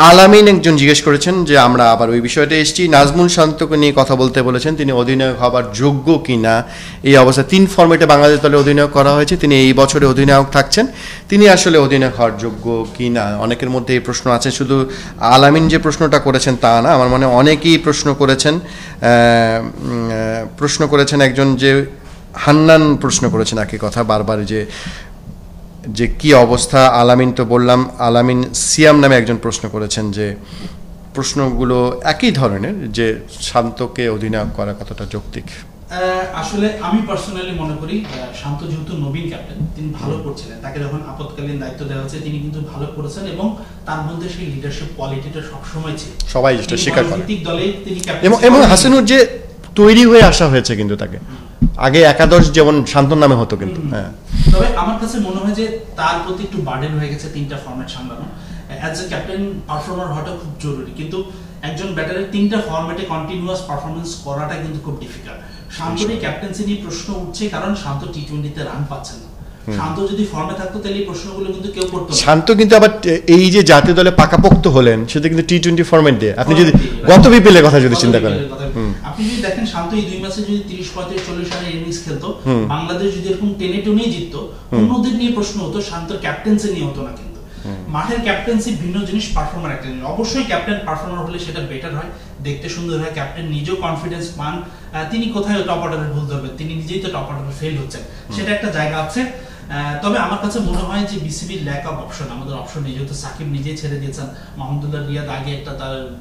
আলামিন একজন জিজ্ঞেস করেছেন যে আমরা আবার ওই বিষয়টা এসেছি, নাজমুল শান্তকে নিয়ে কথা বলতে বলেছেন, তিনি অধিনায়ক হবার যোগ্য কিনা এই অবস্থা। 3 ফরম্যাটে বাংলাদেশ দলে অধিনায়ক করা হয়েছে, তিনি এই বছরে অধিনায়ক থাকছেন, তিনি আসলে অধিনায়ক হওয়ার যোগ্য কিনা অনেকের মধ্যে এই প্রশ্ন আছে। শুধু আলামিন যে প্রশ্নটা করেছেন তা না, আমার মনে অনেকেই প্রশ্ন করেছেন একজন যে হান্নান প্রশ্ন করেছেন একই কথা বারবার, যে কি অবস্থা। আলামিন তো বললাম, আলামিন সিয়াম নামে একজন প্রশ্ন করেছেন, যে প্রশ্নগুলো একই ধরনের, যে শান্তকে অধিনায়ক করা কতটা যৌক্তিক। আসলে আমি পার্সোনালি মনে করি শান্ত যেহেতু নবীন ক্যাপ্টেন, তিনি ভালো করছিলেন, তাকে যখন আপৎকালীন দায়িত্ব দেওয়া হয়েছে তিনি কিন্তু ভালো করেছেন এবং তার মধ্যে সেই লিডারশিপ কোয়ালিটিটা সবসময় ছিল, সবাই যেটা স্বীকার করে। দলে তিনি এবং হাসানুর যে তৈরি হয়ে আসা হয়েছে কিন্তু তাকে আগে একাদশ যেমন শান্তর নামে হতো কিন্তু। হ্যাঁ, তবে আমার কাছে মনে হয় যে তার প্রতি একটু বার্ডেন হয়ে গেছে 3টা ফরম্যাট সামলানো। অ্যাজ এ ক্যাপ্টেন পারফর্মার হওয়াটা খুব জরুরি, কিন্তু একজন ব্যাটারের 3টা ফরম্যাটে কন্টিনিউয়াস পারফরমেন্স করাটা কিন্তু খুব ডিফিকাল্ট। শান্তর এই ক্যাপ্টেন্সি নিয়ে প্রশ্ন উঠছে কারণ শান্ত টি20তে রান পাচ্ছেন না। শান্ত যদি ফর্মে থাকতো তাহলে এই প্রশ্নগুলো কিন্তু কেউ করতো না। শান্ত কিন্তু আবার এই যে জাতীয় দলে পাকাপোক্ত হলেন সেটা কিন্তু টি20 ফরম্যাট দিয়ে, আপনি যদি গত বিপিএলের কথা যদি চিন্তা করেন, আপনি যদি দেখেন শান্ত এই 2 ম্যাচে যদি 30-35-40 রানের ইনিংস খেলতো, বাংলাদেশ যদি এরকম টেনে জিততো, অন্যদের নিয়ে প্রশ্ন হতো, শান্তর ক্যাপ্টেন্সি নিয়ে হতো না। কিন্তু মাঠের ক্যাপ্টেন্সি ভিন্ন জিনিস, পারফর্মার একটা জিনিস। অবশ্যই ক্যাপ্টেন পারফর্মার হলে সেটা বেটার হয়, দেখতে সুন্দর হয়, ক্যাপ্টেন নিজেও কনফিডেন্স পান, তিনি কোথায় টপ অর্ডারে ভুল ধরবেন, তিনি নিজেই তো টপ অর্ডারে ফেল হচ্ছেন, সেটা একটা জায়গা আছে। তবে আমার কাছে মনে হয় যে বিসিবির ল্যাক অফ অপশন, আমাদের অপশন নেই, যেহেতু সাকিব নিজেই ছেড়ে দিয়েছেন, মাহমুদুল্লাহ রিয়াদ আগে একটা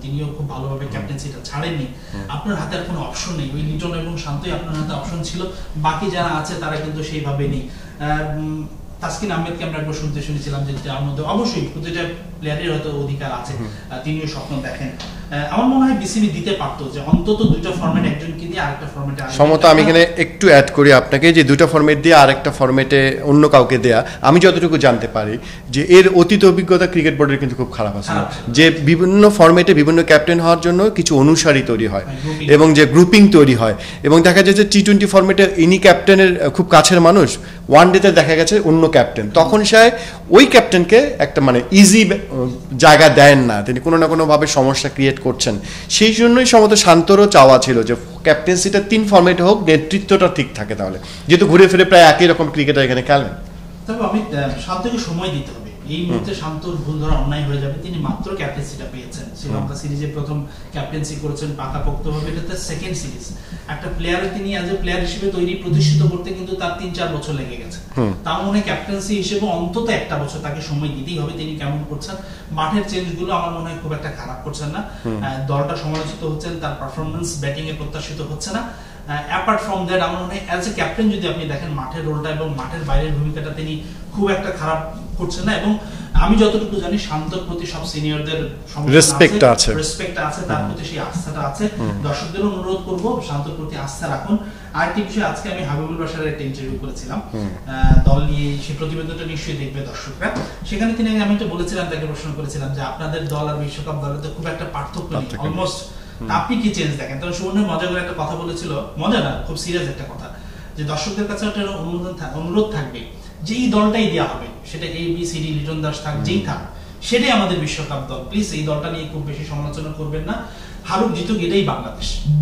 তিনিও খুব ভালোভাবে ক্যাপ্টেন্সিটা ছাড়েননি, আপনার হাতে আর কোনো অপশন নেই। ওই লিটন এবং শান্তই আপনার হাতে অপশন ছিল, বাকি যারা আছে তারা কিন্তু সেইভাবে নেই। তাসকিন আহমেদকে আমরা একবার শুনেছিলাম যে তার মধ্যে অবশ্যই প্রতিটা প্লেয়ারের হয়তো অধিকার আছে, তিনিও স্বপ্ন দেখেন। আমার মনে হয় বিসিবি দিতে পারতো যে অন্তত 2টা ফরম্যাট একজনকে দিয়ে আরেকটা ফরম্যাটে সমতা। আমি এখানে একটু অ্যাড করি আপনাকে, যে 2টা ফরম্যাট দিয়ে আরেকটা ফরম্যাটে অন্য কাউকে দেয়া, আমি যতটুকু জানতে পারি যে এর অতীত অভিজ্ঞতা ক্রিকেট বোর্ডের কিন্তু খুব খারাপ আছে, যে বিভিন্ন ফরম্যাটে বিভিন্ন ক্যাপ্টেন হওয়ার জন্য কিছু অনুসারী তৈরি হয় এবং যে গ্রুপিং তৈরি হয়, এবং দেখা যায় যে টি20 ফরম্যাটে ইনি ক্যাপ্টেনের খুব কাছের মানুষ, ওয়ানডেতে দেখা গেছে অন্য ক্যাপ্টেন, তখন সে ওই ক্যাপ্টেনকে একটা মানে ইজি জায়গা দেন না, তিনি কোনো না কোনোভাবে সমস্যা ক্রিয়েট করছেন। সেই জন্যই সম্ভবত শান্তরও চাওয়া ছিল যে ক্যাপ্টেন্সিটা 3 ফরম্যাটে হোক, নেতৃত্বটা ঠিক থাকে, তাহলে যেহেতু ঘুরে ফিরে প্রায় একই রকম ক্রিকেটার এখানে খেলেন। তবে আমি শান্তকে সময় দিতে হবে, এই মুহূর্তে শান্তর ভুল ধরা অন্যায় হয়ে যাবে। তিনি মাত্র ক্যাপ্টেন্সিটা পেয়েছেন, শ্রীলঙ্কা সিরিজে প্রথম ক্যাপ্টেন্সি করেছেন পাকাপোক্তভাবে, এটা তার সেকেন্ড সিরিজ। একটা প্লেয়ারের তিনি অ্যাজ এ প্লেয়ার হিসেবে প্রতিষ্ঠিত করতে কিন্তু তার 3-4 বছর লেগে গেছে। তার মনে ক্যাপ্টেন্সি হিসেবে অন্তত একটা বছর তাকে সময় দিতেই হবে। তিনি কেমন করছেন, মাঠের চেঞ্জগুলো আমার মনে হয় খুব একটা খারাপ করছেন না, দলটা সমালোচিত হচ্ছেন, তার পারফরমেন্স ব্যাটিং এ প্রত্যাশিত হচ্ছে না। অ্যাপার্ট ফ্রম দ্যাট আমার মনে হয় অ্যাজ এ ক্যাপ্টেন যদি আপনি দেখেন মাঠের রোলটা এবং মাঠের বাইরের ভূমিকাটা তিনি খুব একটা খারাপ করছেন না। এবং আমি যতটুকু জানি শান্তর প্রতি সব সিনিয়রদের রেসপেক্ট আছে, তার প্রতি সেই আস্থাটা আছে। দর্শকদের অনুরোধ করব শান্তর প্রতি আস্থা রাখুন। আরেকটি বিষয়, আজকে আমি হাবিবুল বাশারের একটা ইন্টারভিউ করেছিলাম দল নিয়ে, সেই প্রতিবেদনটা নিশ্চয়ই দেখবে দর্শকরা। সেখানে আমি একটা বলেছিলাম, তাকে প্রশ্ন করেছিলাম যে আপনাদের দল আর বিশ্বকাপ দলের তো খুব একটা পার্থক্য নেই, অলমোস্ট, আপনি কি চেঞ্জ দেখেন? তখন সুবর্ণ মজা করে একটা কথা বলেছিল, মজা না, খুব সিরিয়াস একটা কথা, যে দর্শকদের কাছে একটা অনুরোধ থাকবে যে এই দলটাই দেওয়া হবে, সেটা ABCD লিটন দাস থাক, যেই থাক, সেটাই আমাদের বিশ্বকাপ দল, প্লিজ এই দলটা নিয়ে খুব বেশি সমালোচনা করবেন না, হারুক জিতুক এটাই বাংলাদেশ।